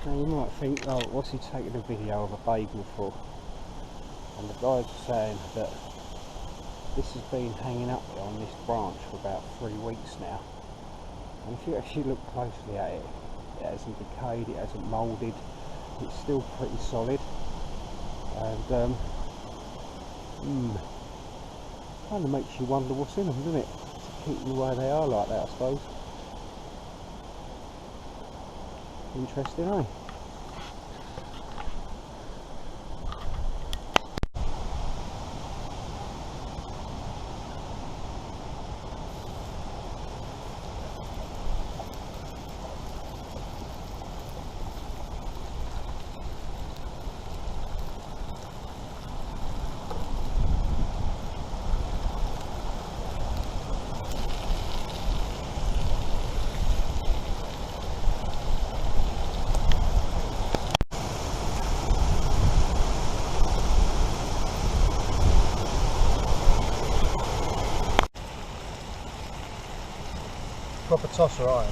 Now you might think, oh, what's he taking a video of a bagel for? And the guys are saying that this has been hanging up on this branch for about 3 weeks now. And if you actually look closely at it, it hasn't decayed, it hasn't moulded, it's still pretty solid. And kind of makes you wonder what's in them, doesn't it? To keep them the way they are like that, I suppose. Interesting, eh? Proper tosser iron.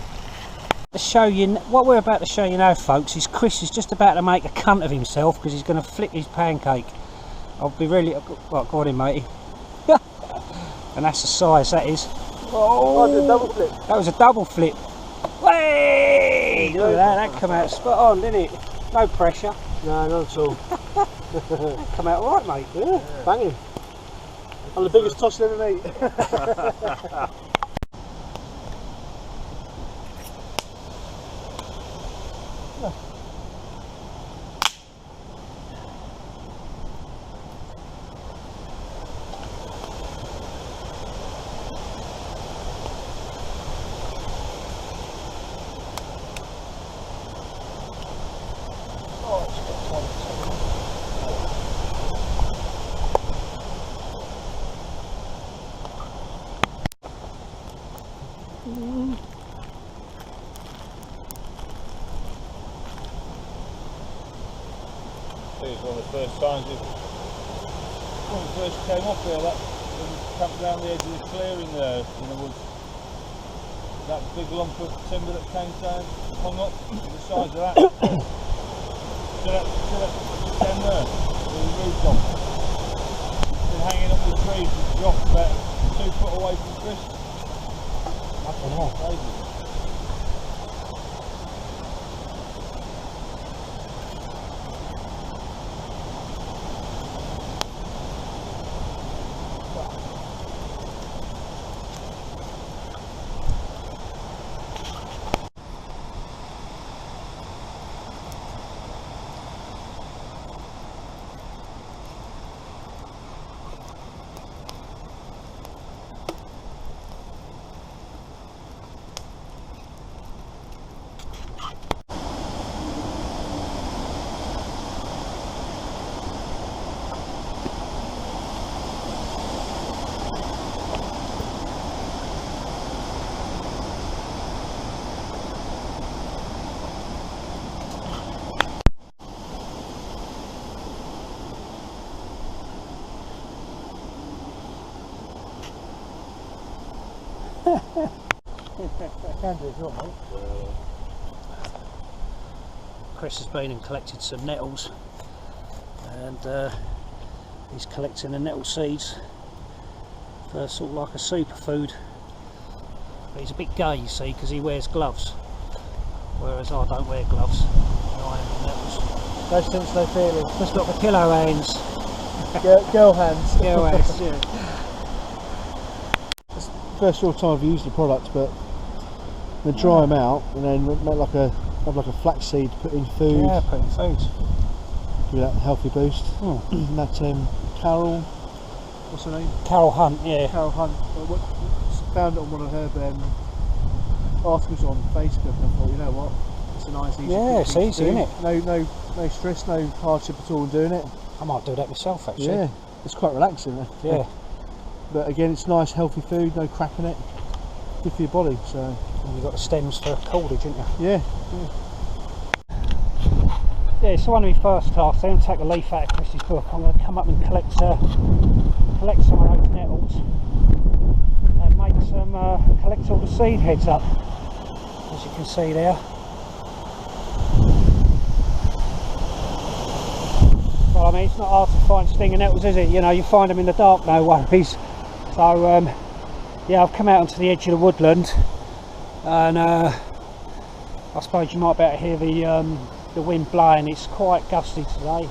To show you what we're about to show you now, folks, is Chris is just about to make a cunt of himself because he's going to flip his pancake. I'll be really well, go on in, matey. And that's the size that is. Oh, that was a double flip. That was a double flip. Way! Look at that, that come out spot on, didn't it? No pressure. No, not at all. That come out all right, mate. Yeah, banging. I'm the biggest tosser ever made. I think it's one of the first times when we first came up here, that when we camped around the edge of the clearing there in the woods, that big lump of timber that came down, hung up to the sides of that. See that down there, where the roof's on. Been hanging up the trees, it's dropped about 2 foot away from Chris. That's crazy. Can do if you want, mate. Chris has been and collected some nettles, and he's collecting the nettle seeds for sort of like a superfood. But he's a bit gay, you see, because he wears gloves, whereas I don't wear gloves. I am nettles. No sense, no feeling. Just got the pillow hands. Girl hands. Girl hands, yeah. It's the first real time I've used the product, but they dry them out and then make like a flaxseed, put in food. Yeah, put in food. Give that healthy boost. Oh. And that Carol, what's her name? Carol Hunt, yeah. Carol Hunt. Found it on one of her articles on Facebook, and I thought, you know what, it's a nice, easy. Yeah, it's easy, isn't it? No stress, no hardship at all in doing it. I might do that myself, actually. Yeah, it's quite relaxing. Yeah. But again, it's nice, healthy food, no crap in it. Good for your body. So. And you've got the stems for cordage, haven't you? Yeah. Yeah, so one of my first tasks, I'm going to take a leaf out of Chris's book. I'm going to come up and collect some of those nettles and make some, collect all the seed heads up, as you can see there. I mean, it's not hard to find stinging nettles, is it? You know, you find them in the dark, no worries. So yeah, I've come out onto the edge of the woodland, and I suppose you might be able to hear the wind blowing. It's quite gusty today.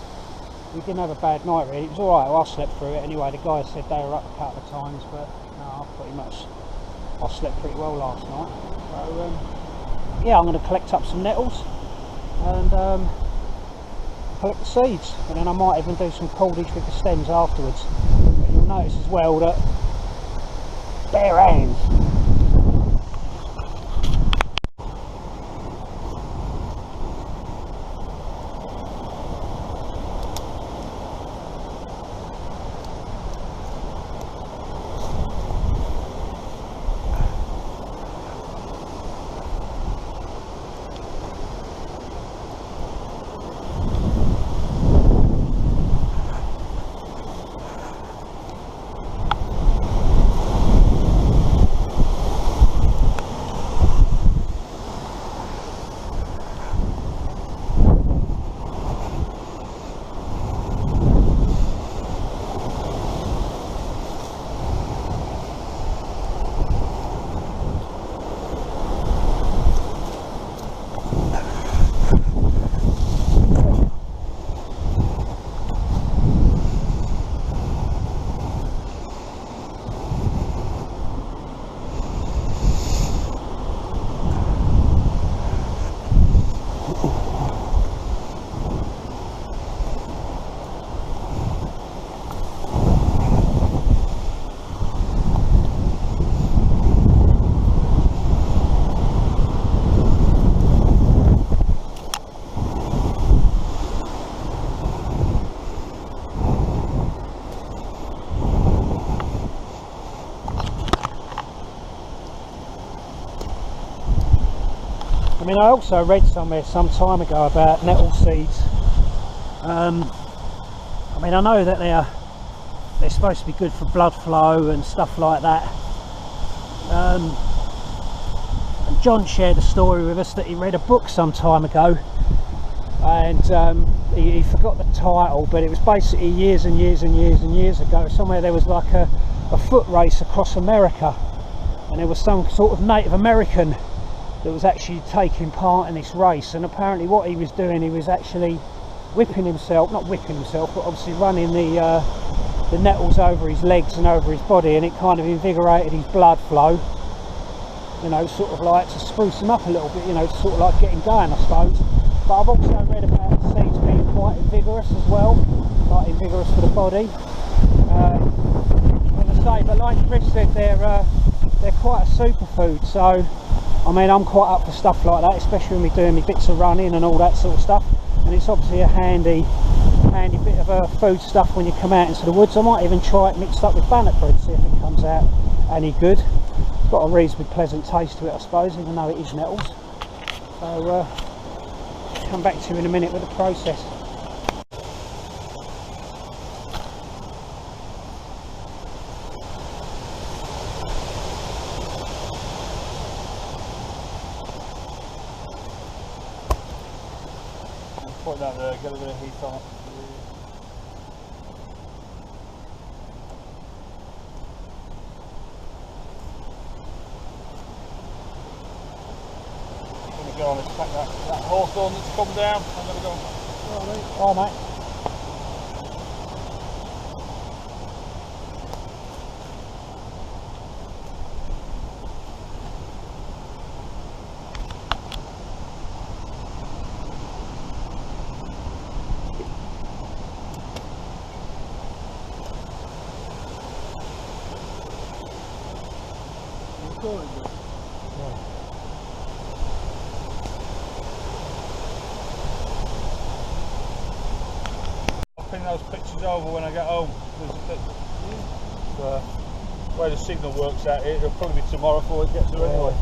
We didn't have a bad night really. It was alright, well, I slept through it anyway. The guys said they were up a couple of times, but no, I slept pretty well last night. So yeah, I'm going to collect up some nettles and collect the seeds, and then I might even do some cordage with the stems afterwards. But you'll notice as well that bare hands. I mean, I also read somewhere some time ago about nettle seeds. I mean, I know that they're supposed to be good for blood flow and stuff like that. And John shared a story with us that he read a book some time ago, and he forgot the title, but it was basically years and years and years and years ago. Somewhere there was like a foot race across America, and there was some sort of Native American that was actually taking part in this race, and apparently what he was doing, he was actually whipping himself, not whipping himself, but obviously running the nettles over his legs and over his body, and it kind of invigorated his blood flow, you know, sort of like to spruce him up a little bit, you know, sort of like getting going, I suppose. But I've also read about the seeds being quite vigorous as well, like vigorous for the body. As I say, but like Chris said, they're quite a superfood, so I mean, I'm quite up for stuff like that, especially when we're doing my bits of running and all that sort of stuff. And it's obviously a handy bit of food stuff when you come out into the woods. I might even try it mixed up with bannock bread, see if it comes out any good. It's got a reasonably pleasant taste to it, I suppose, even though it is nettles. So, come back to you in a minute with the process. Put that there, get a bit of heat on it. I'm going to go on and pack that hawthorn that's come down. I'm going to go. Oh, mate. I'll ping those pictures over when I get home. The way the signal works out here, it'll probably be tomorrow before it gets there anyway.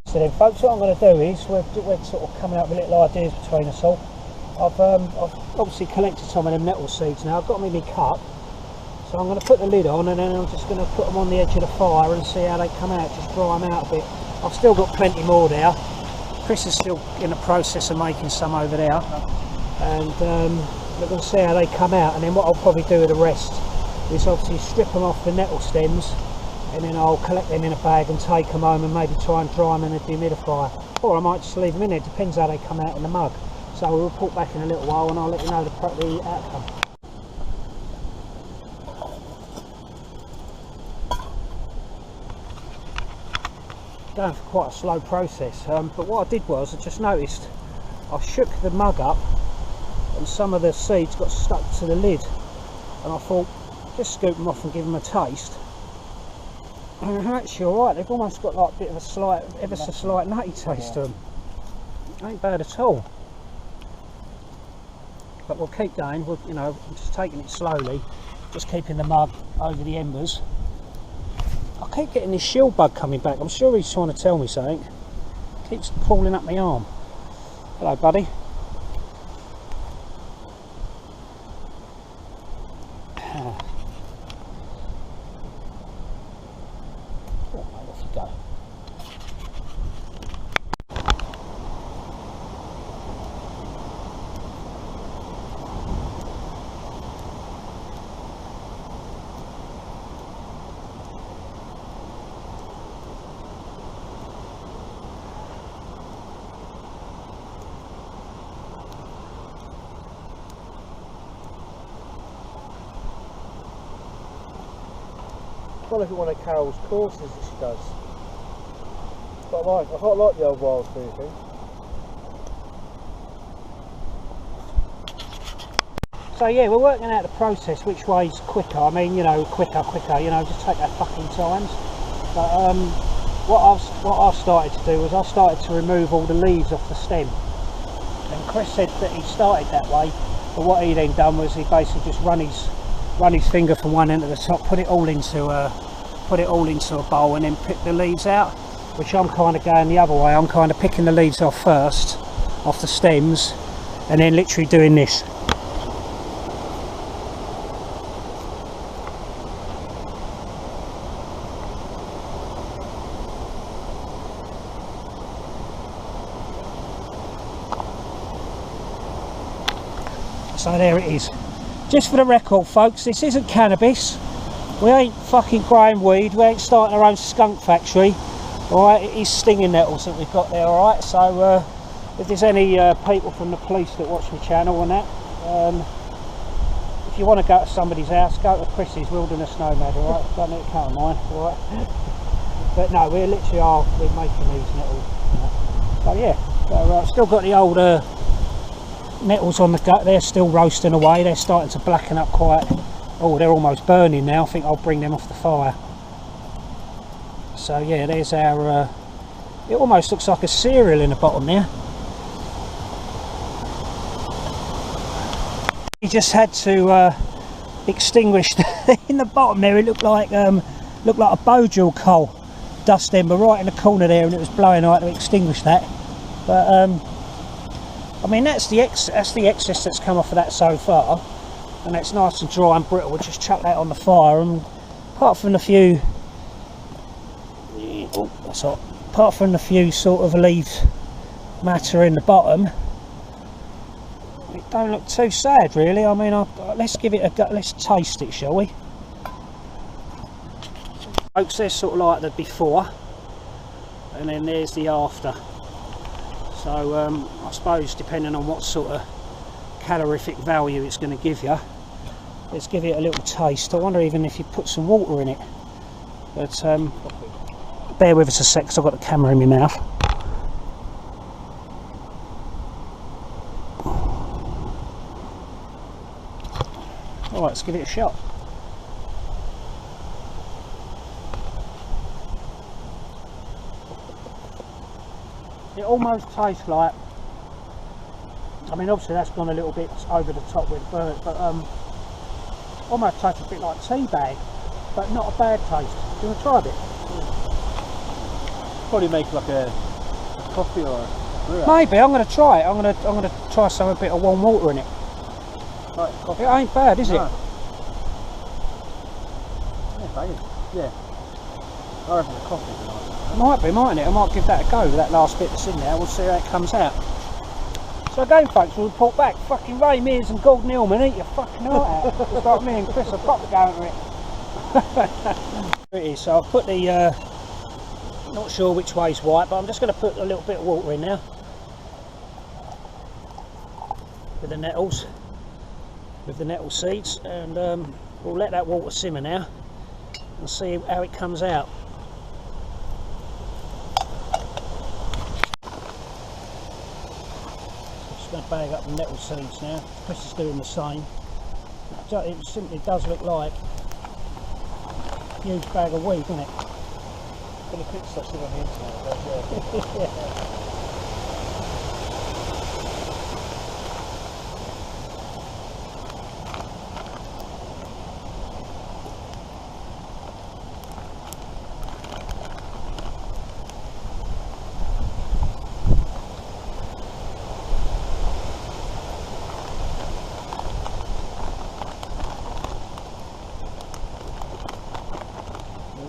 So then folks, what I'm going to do is, we're sort of coming up with little ideas between us all. I've obviously collected some of them nettle seeds now. I've got them in my cup, So I'm going to put the lid on, and then I'm just going to put them on the edge of the fire and see how they come out, just dry them out a bit. I've still got plenty more there. Chris is still in the process of making some over there, and we're going to see how they come out, and then what I'll probably do with the rest is obviously strip them off the nettle stems, and then I'll collect them in a bag and take them home and maybe try and dry them in a dehumidifier, or I might just leave them in there, depends how they come out in the mug. So we'll report back in a little while and I'll let you know the outcome. Going for quite a slow process, but what I did was I just noticed I shook the mug up and some of the seeds got stuck to the lid, and I thought just scoop them off and give them a taste, and they're actually alright. They've almost got like a bit of a slight, ever so slight nutty taste to them. Ain't bad at all. But we'll keep going. We'll, you know, I'm just taking it slowly, just keeping the mug over the embers. I keep getting this shield bug coming back. I'm sure he's trying to tell me something. Keeps crawling up my arm. Hello, buddy. Oh, mate, off you go. Well, if you want to Carol's courses that she does. But I quite like the old wild food thing. So yeah, we're working out the process, which way's quicker. I mean, you know, quicker, you know, just take our fucking times. But what I've started to do was I started to remove all the leaves off the stem. And Chris said that he started that way, but what he then done was he basically just run his finger from one end to the top, put it all into a bowl, and then pick the leaves out. Which I'm kind of going the other way. I'm kind of picking the leaves off first, off the stems, and then literally doing this. So there it is. Just for the record, folks, this isn't cannabis. We ain't fucking growing weed. We ain't starting our own skunk factory. Alright, it is stinging nettles that we've got there, alright? So if there's any people from the police that watch my channel and that, if you want to go to somebody's house, go to Chris's Wilderness Nomad, alright? Don't let it come to mine, alright? But no, we're making these nettles. You know? So yeah, so still got the old nettles on the gut. They're still roasting away. They're starting to blacken up quite. Oh, they're almost burning now. I think I'll bring them off the fire. So yeah, there's our it almost looks like a cereal in the bottom there. He just had to extinguish in the bottom there. It looked like a bojel coal dust ember right in the corner there, and it was blowing out to extinguish that. But I mean, that's the excess that's come off of that so far, and it's nice and dry and brittle. We'll just chuck that on the fire, and apart from the few sort of leaf matter in the bottom, it don't look too sad really. I mean, let's give it a go. Let's taste it, shall we? Folks, there's sort of like the before, and then there's the after. So I suppose depending on what sort of calorific value it's going to give you, let's give it a little taste. I wonder even if you put some water in it. But bear with us a sec, because I've got the camera in my mouth. Alright, let's give it a shot. It almost tastes like, I mean obviously that's gone a little bit over the top with bird, but almost tastes a bit like tea bag, but not a bad taste. Do you want to try a bit? Probably make like a coffee or a brew. Maybe, I'm going to try it. I'm going to try some a bit of warm water in it. Right, coffee. It ain't bad, is it? Yeah. I reckon the coffee tonight. Might be, mightn't it? I might give that a go, that last bit that's in there. We'll see how it comes out. So again, folks, we'll report back. Fucking Ray Mears and Gordon Hillman eat your fucking heart out. Just like me and Chris have got to go into it. Here it is. So I'll put the, not sure which way's white, but I'm just going to put a little bit of water in now. With the nettles. With the nettle seeds. And we'll let that water simmer now. And see how it comes out. Going to bag up the nettle seeds now. Chris is doing the same. It simply does look like a huge bag of wheat, doesn't it? Gonna put stuff on the internet, but yeah.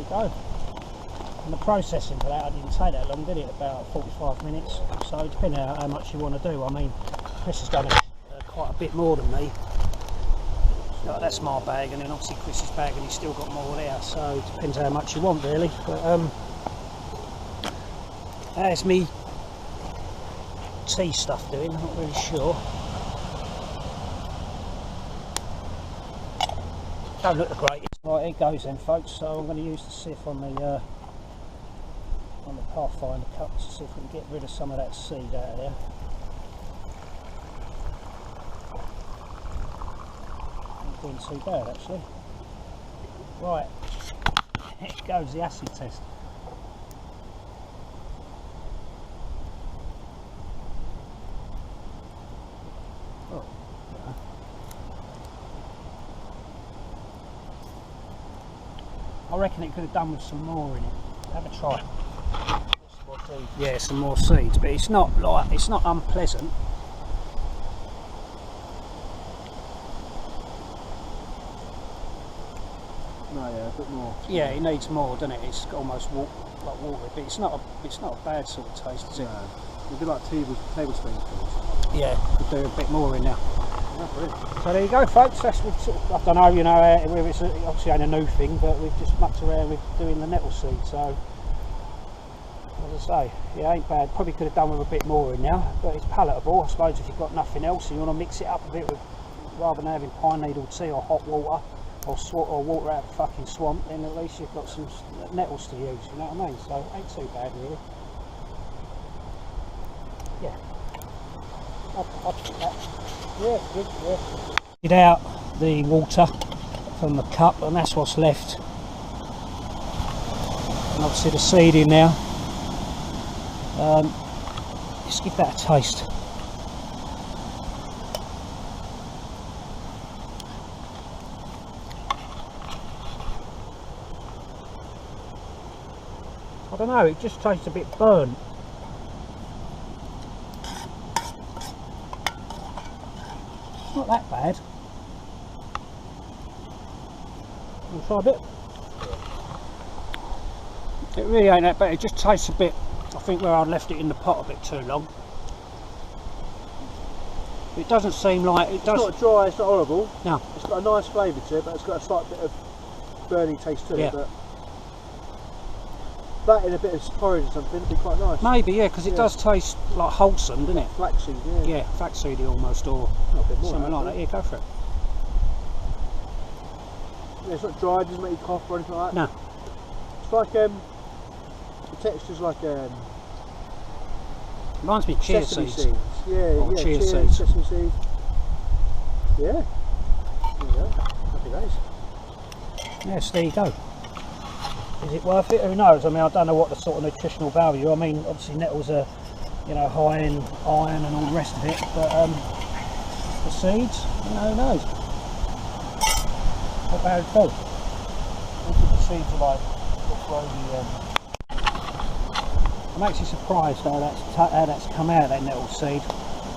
Go. And the processing for that, I didn't take that long, did it? About 45 minutes. So depending on how much you want to do. I mean, Chris has done quite a bit more than me. Like, that's my bag, and then obviously Chris's bag, and he's still got more there. So it depends how much you want, really. But there's me tea stuff doing. I'm not really sure. Don't look the greatest. Right, here goes then, folks. So I'm going to use the sieve on the Pathfinder cup to see if we can get rid of some of that seed out of there. Not doing too bad, actually. Right, here goes the acid test. Oh, yeah. I reckon it could have done with some more in it. Have a try. Yeah, some more seeds, but it's not unpleasant. No, yeah, a bit more. Yeah, it needs more, doesn't it? It's almost like water, but it's not a bad sort of taste, is it? No. It'd be like tablespoons. Yeah, could do a bit more in there. Oh, brilliant. So there you go, folks. That's I don't know, you know, whether it's obviously ain't a new thing, but we've just mucked around with doing the nettle seed. So, as I say, yeah, ain't bad. Probably could have done with a bit more in now, but it's palatable. I suppose if you've got nothing else and you want to mix it up a bit with, rather than having pine needle tea or hot water or water out of the fucking swamp, then at least you've got some nettles to use. You know what I mean? So ain't too bad really. Yeah. I'll put that. Yeah, good, yeah. Get out the water from the cup, and that's what's left. And obviously the seed in now. Just give that a taste. I don't know, it just tastes a bit burnt. Not that bad. We'll try a bit. It really ain't that bad, it just tastes a bit, I think where I left it in the pot a bit too long. It doesn't seem like it does. It's not dry, it's not horrible. No. It's got a nice flavour to it, but it's got a slight bit of burning taste to it. But that in a bit of porridge or something would be quite nice. Maybe, yeah, because it does taste like wholesome, doesn't it? Flaxseed, yeah. Yeah, flaxseedy almost, or a bit more, something like that. Yeah, go for it. Yeah, it's not dry, it doesn't make you cough or anything like that. No. It's like, the texture's like, reminds me of chia sesame seeds. Yeah, or yeah, chia seeds. Sesame seeds. Yeah. There you go. Happy days. Yes, there you go. Is it worth it? Who knows? I mean, I don't know what the sort of nutritional value. I mean, obviously nettles are, you know, high in iron and all the rest of it, but the seeds, you know, who knows? Not bad at all. Look at the seeds are like, I'm actually surprised how that's come out, that nettle seed.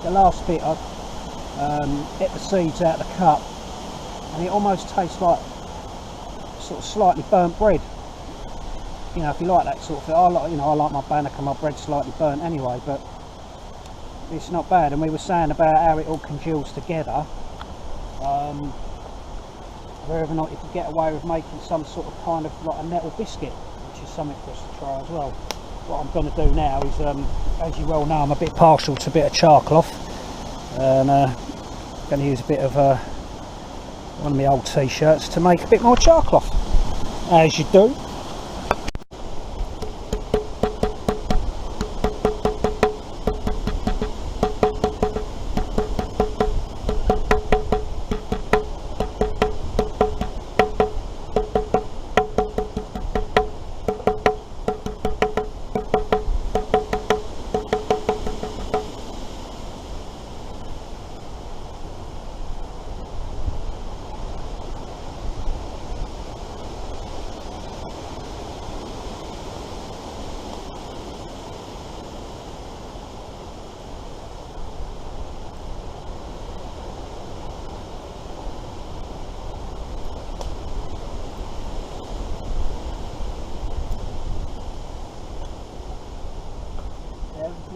The last bit, I get the seeds out of the cup, and it almost tastes like sort of slightly burnt bread. You know, if you like that sort of thing. I like, you know, I like my bannock and my bread slightly burnt anyway, but it's not bad. And we were saying about how it all congeals together. Whether or not you could get away with making some sort of kind of like a nettle biscuit, which is something for us to try as well. What I'm going to do now is, as you well know, I'm a bit partial to a bit of char cloth, and going to use a bit of one of my old t-shirts to make a bit more char cloth, as you do.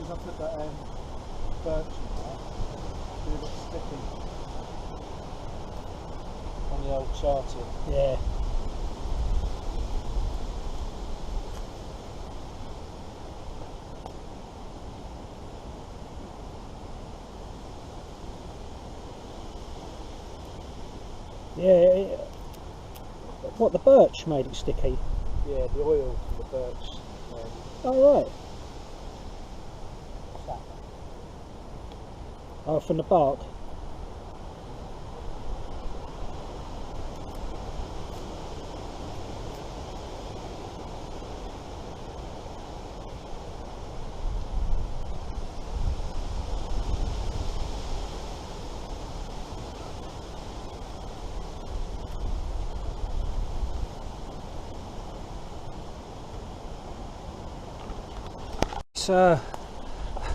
I put that birch in there, it's a bit sticky on the old charter. Yeah. Yeah. What, the birch made it sticky? Yeah, the oil from the birch. Oh right. Oh, from the bark.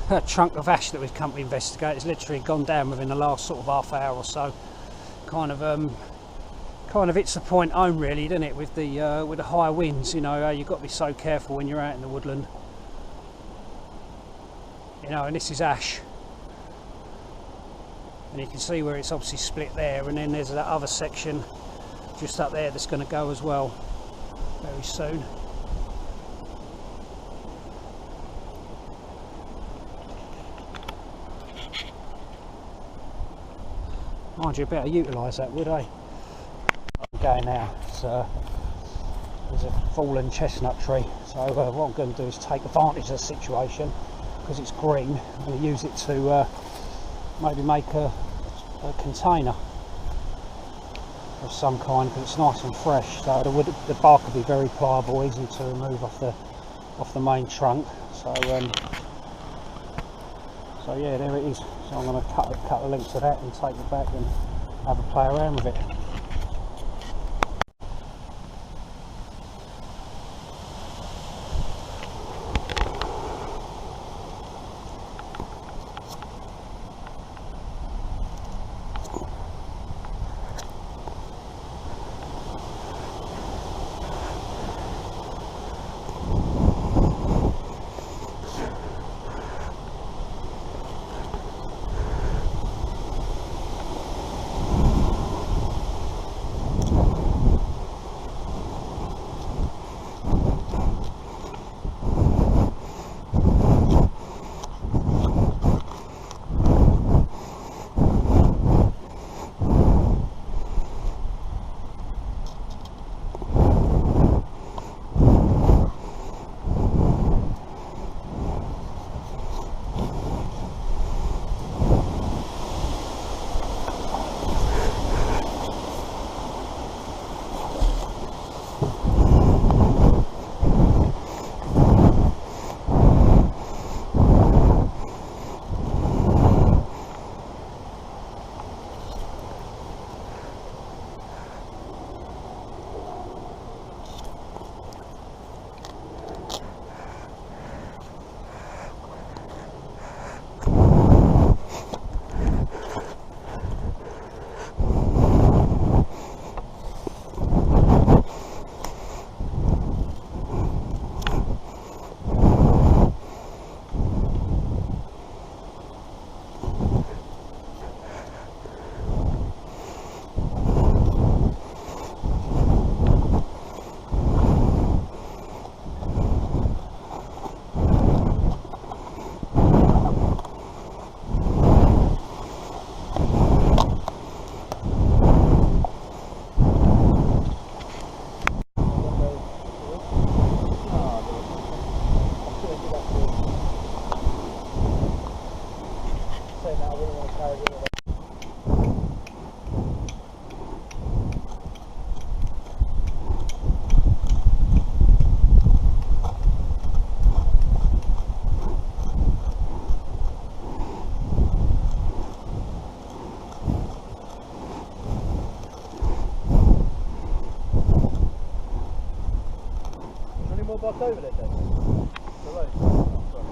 That chunk of ash that we've come to investigate has literally gone down within the last sort of half hour or so. Kind of hits the point home really, doesn't it, with the high winds. You know, you've got to be so careful when you're out in the woodland. You know, and this is ash, and you can see where it's obviously split there, and then there's that other section just up there that's going to go as well very soon. Mind you, better utilise that wood, eh? I'm going now. There's a fallen chestnut tree, so what I'm going to do is take advantage of the situation because it's green. I'm going to use it to maybe make a container of some kind because it's nice and fresh. So the bark will be very pliable, easy to remove off the main trunk. So yeah, there it is. So I'm going to cut the length of that and take it back and have a play around with it. bike over there then? The road? Oh, sorry.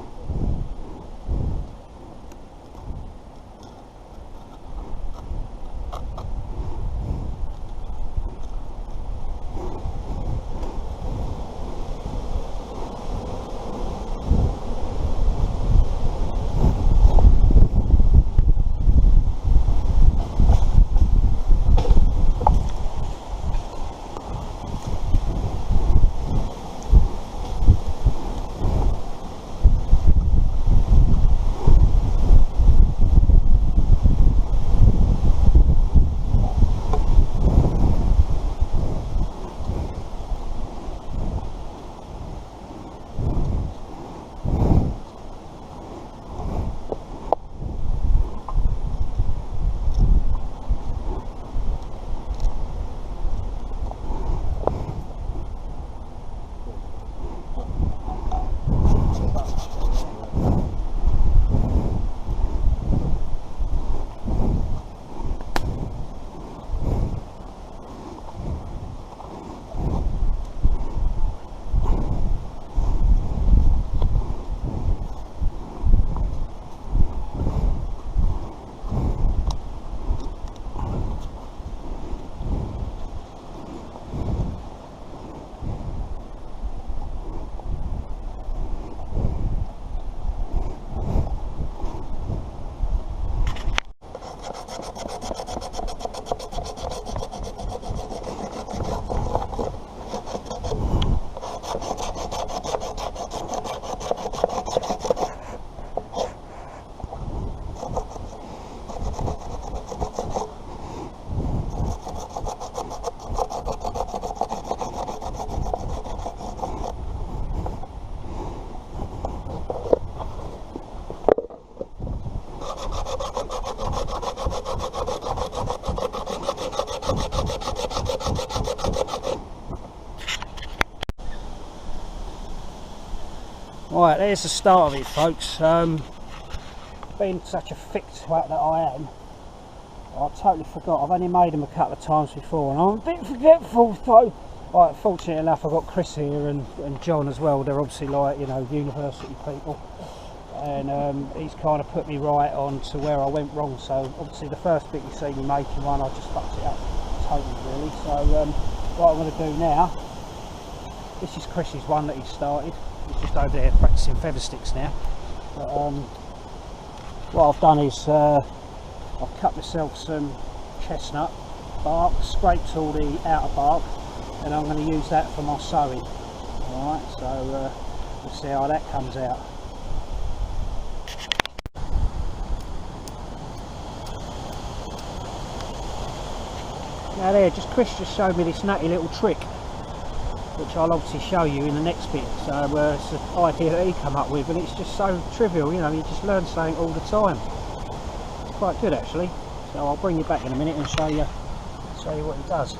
Right, there's the start of it, folks. Being such a thick twat that I am, I totally forgot. I've only made them a couple of times before and I'm a bit forgetful, so right, fortunately enough I've got Chris here and John as well. They're obviously, like, you know, university people, and he's kind of put me right on to where I went wrong. So obviously the first bit you see me making one, I just fucked it up totally, really. So what I'm going to do now, this is Chris's one that he started. He's just over there practicing feather sticks now. But what I've done is I've cut myself some chestnut bark, scraped all the outer bark, and I'm going to use that for my sewing. Alright, so we'll see how that comes out. Now there, Chris just showed me this nutty little trick, which I'll obviously show you in the next bit. So it's an idea that he come up with, and it's just so trivial, you know, you just learn something all the time. It's quite good actually. So I'll bring you back in a minute and show you what he does.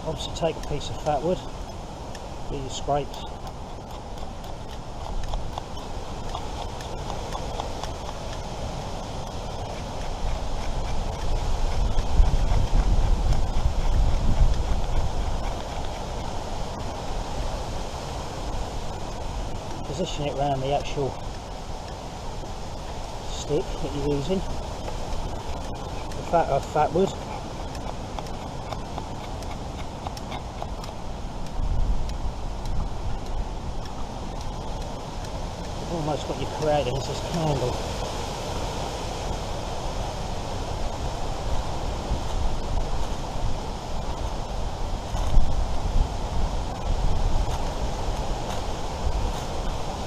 Obviously take a piece of fat wood, do your scrapes. Position it around the actual stick that you're using, the fat wood. Almost what you're creating is this candle.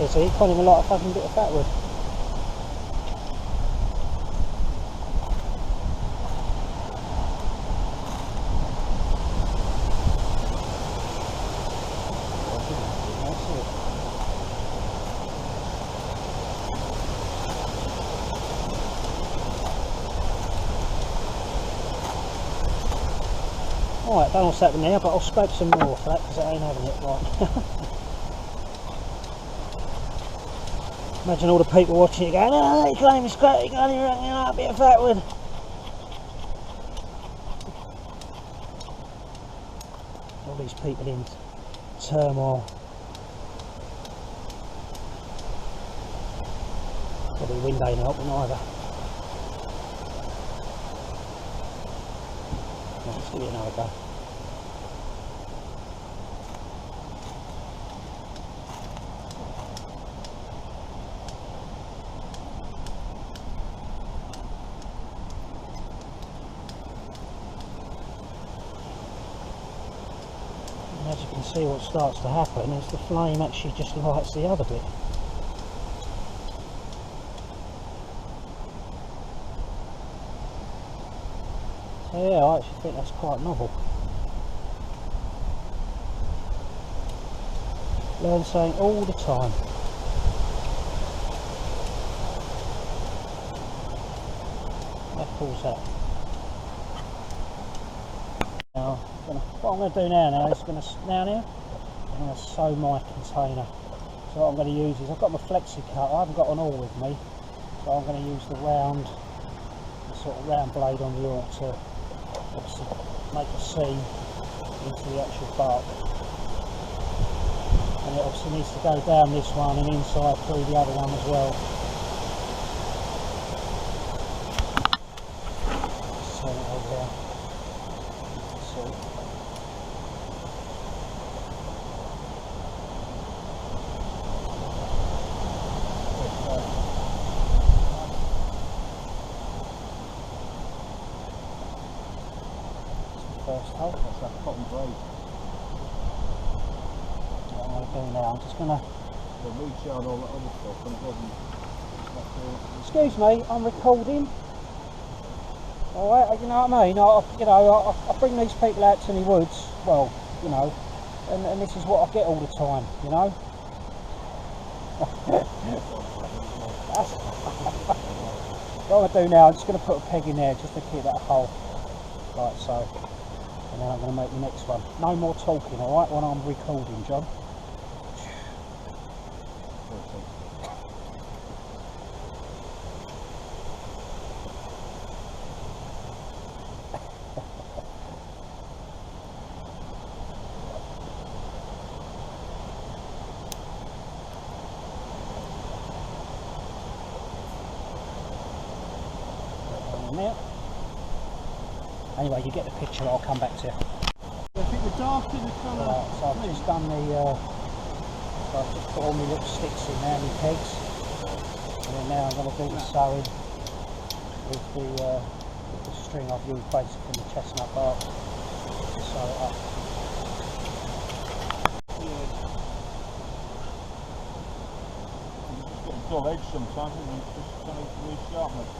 So you can't even light a fucking bit of fat wood. Alright, don't know what's happening there, but I'll scrape some more for that because it ain't having it right. Imagine all the people watching it going, oh, you can't even scrape, you can't even a bit of fat wood. All these people in turmoil. Probably the wind ain't helping either. Let's give it another go. And as you can see, what starts to happen is the flame actually just lights the other bit. So yeah, I actually think that's quite novel. Learn something all the time. What pulls that? Now, what I'm going to do now is I'm going to sew my container. So what I'm going to use is, I've got my flexi cut, I haven't got an awl with me, so I'm going to use the sort of round blade on the awl to obviously make a seam into the actual bark. And it obviously needs to go down this one and inside through the other one as well. Just turn it over there. See. First hole. That's that cotton braid. What I'm going to do now, I'm just going to... So reach out all that other stuff and it doesn't... Excuse me, I'm recording. Alright, you know what I mean? I bring these people out to the woods, well, you know, and this is what I get all the time, you know? What I'm going to do now, I'm just going to put a peg in there just to keep that hole, like so. And then I'm going to make the next one. No more talking, alright, when I'm recording, John. Anyway, you get the picture, I'll come back to you. I think the darker the colour. So I've just done so I've just put all my little sticks in there, my pegs. And then now I'm going to do the sewing with the string I've used basically the chestnut bark to sew it up. It's got a dull edge sometimes, and it's just trying to resharpen it.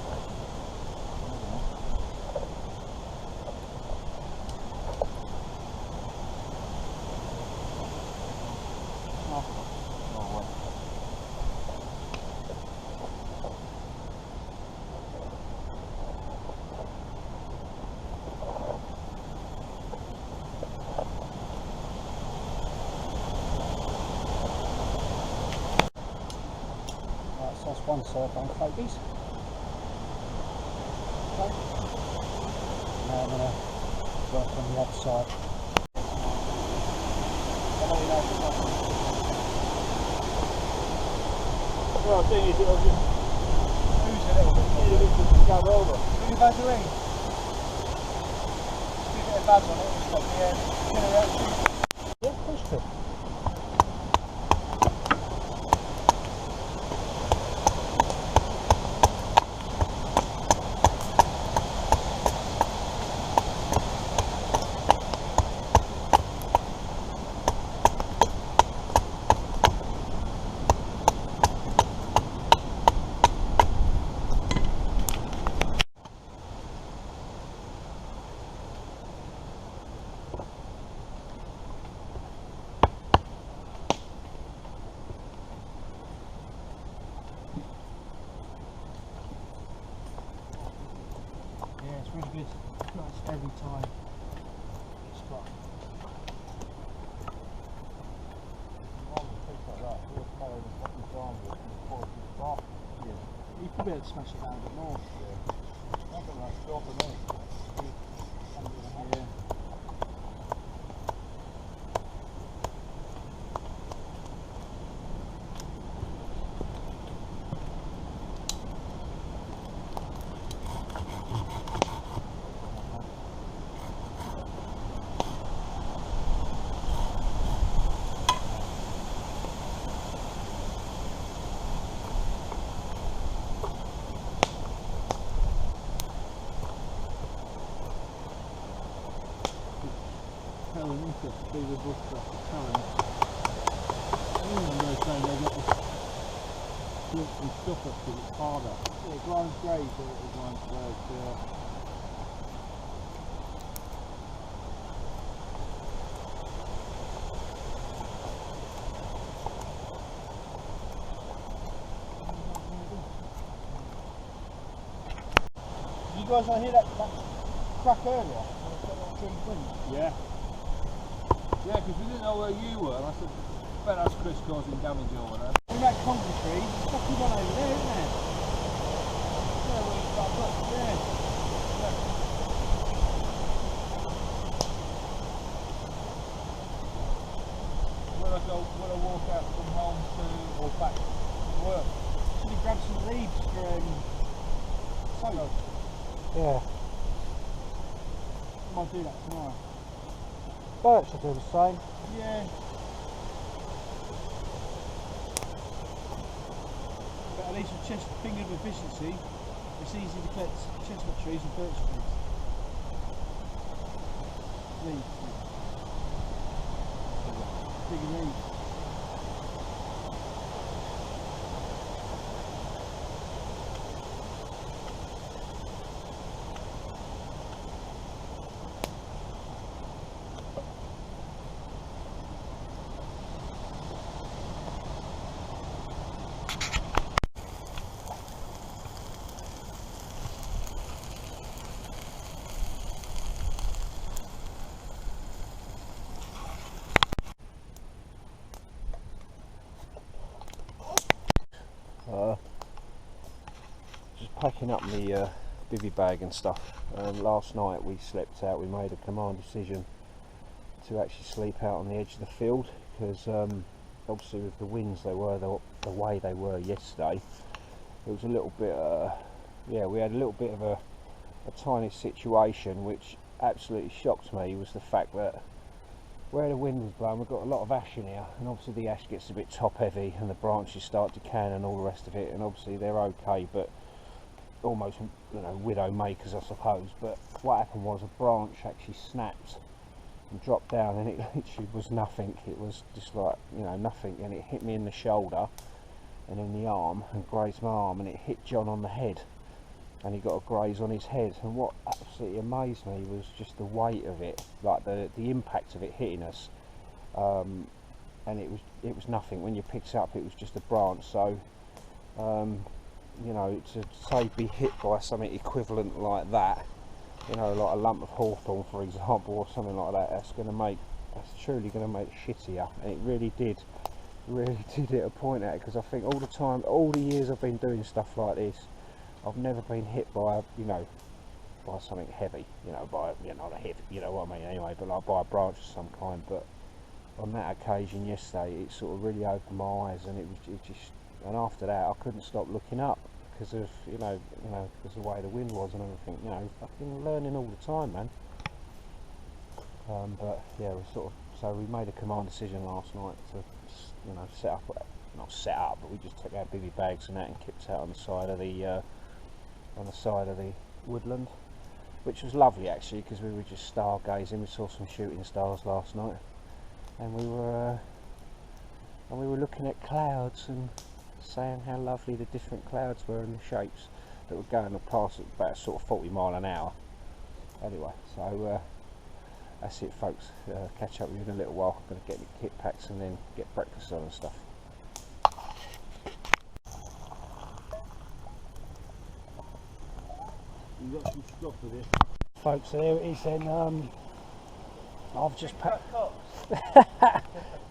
That's one side done, folkies. Okay. Now I'm going to work on the other side. Well, the thing is, it'll just lose a little bit. It'll just go over. Do you Vaseline? Stick a bit of Vase on it and stop the killer reaction. Yeah, of course you could. Yeah, it's really good. Nice every time. It's truck. Things like that. We'll smell the fucking time with the quality of bark. Yeah. You could be able to smash it down a bit more. Yeah. Nothing like stopping it. Yeah. Telling them to do the bushcraft the current. They're saying they've got to flip and stuff up because it's harder. Yeah, it grinds great, but it grinds great, yeah. You guys want to hear that crack earlier? Yeah. Yeah, because we didn't know where you were, and I said, bet that's Chris causing damage over there. In that concrete tree, there's a fucking one over there, isn't there? Yeah, well, it's back up. Yeah. When I walk out from home to, or back to work. Should we grab some leaves for soap? Yeah, I might do that tomorrow. birch will do the same. Yeah. But at least with finger of efficiency, it's easy to collect chestnut trees and birch trees. Leaves. Bigger leaves. Just packing up the bivvy bag and stuff. Last night we slept out. We made a command decision to actually sleep out on the edge of the field because obviously with the winds they were the way they were yesterday, it was a little bit yeah, we had a little bit of a tiny situation which absolutely shocked me. Was the fact that where the wind was blowing, we've got a lot of ash in here, and obviously the ash gets a bit top heavy and the branches start decaying and all the rest of it, and obviously they're okay, but almost, you know, widow makers I suppose. But what happened was a branch actually snapped and dropped down, and it literally was nothing. It was just like, you know, nothing, and it hit me in the shoulder and in the arm and grazed my arm, and it hit John on the head and he got a graze on his head. And what absolutely amazed me was just the weight of it, like the impact of it hitting us, and it was nothing. When you picked it up, it was just a branch. So you know, to say be hit by something equivalent like that, you know, like a lump of hawthorn for example, or something like that, that's truly going to make shit here. And it really did hit a point at it, because I think all the time, all the years I've been doing stuff like this, I've never been hit by, you know, by something heavy, you know, by, you know, not a heavy, you know what I mean, anyway, but like by a branch of some kind. But on that occasion yesterday, it sort of really opened my eyes, and it just, and after that I couldn't stop looking up because of, you know, because of the way the wind was and everything. You know, fucking learning all the time, man. But yeah, so we made a command decision last night to, you know, not set up, but we just took our bivvy bags and that and kicked out on the side of the woodland, which was lovely actually, because we were just stargazing. We saw some shooting stars last night, and we were looking at clouds and saying how lovely the different clouds were and the shapes that were going past at about sort of 40 miles an hour. Anyway, so that's it folks. Catch up with you in a little while. I'm going to get the kit packs and then get breakfast on and stuff. You got some stuff with it. Folks, so there it is then. I've just packed up.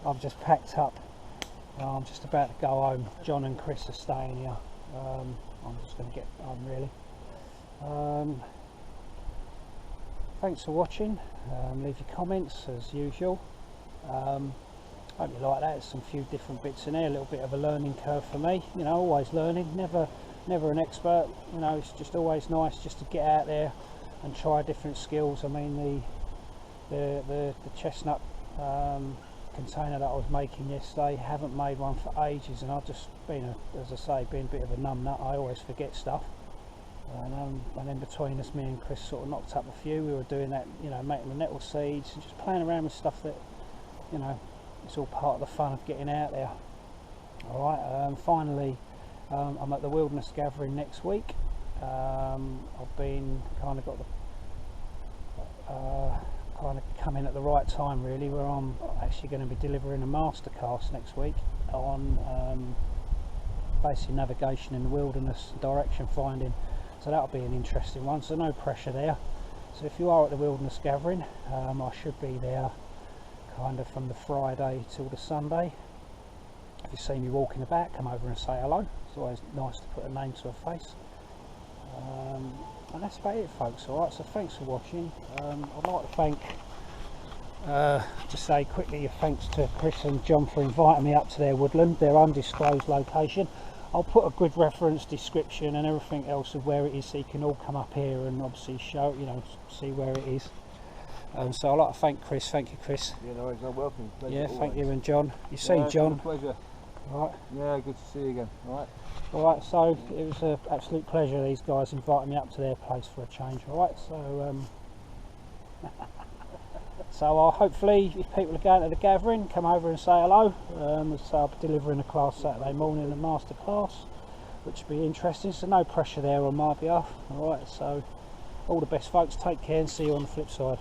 I'm just about to go home. John and Chris are staying here. I'm just going to get home really. Thanks for watching. Leave your comments as usual. Hope you like that. There's some few different bits in there. A little bit of a learning curve for me. You know, always learning. Never an expert. You know, it's just always nice just to get out there and try different skills. I mean, the chestnut container that I was making yesterday, haven't made one for ages, and I've just been, as I say, been a bit of a numb nut. I always forget stuff. And then between us, me and Chris sort of knocked up a few. We were doing that, you know, making the nettle seeds and just playing around with stuff that, you know, it's all part of the fun of getting out there. Alright, finally, I'm at the wilderness gathering next week. I've been kind of got the kind of come in at the right time really, where I'm actually going to be delivering a masterclass next week on basically navigation in the wilderness, direction finding. So that'll be an interesting one, so no pressure there. So if you are at the wilderness gathering, I should be there kind of from the Friday till the Sunday. If you see me walking about, come over and say hello. It's always nice to put a name to a face. And that's about it, folks. Alright, so thanks for watching. I'd like to thank, just say quickly, thanks to Chris and John for inviting me up to their woodland, their undisclosed location. I'll put a good reference, description and everything else of where it is, so you can all come up here and obviously show, you know, see where it is. So I'd like to thank Chris. Thank you, Chris. Yeah, no worries, welcome. Pleasure Yeah, always. thank you, and John. You've seen John. Pleasure. Right. Yeah, good to see you again. Alright. Alright, so it was an absolute pleasure, these guys inviting me up to their place for a change. Alright, so so I'll hopefully, if people are going to the gathering, come over and say hello. So I'll be delivering a class Saturday morning, a master class, which will be interesting, so no pressure there on my behalf. Alright, so all the best folks, take care and see you on the flip side.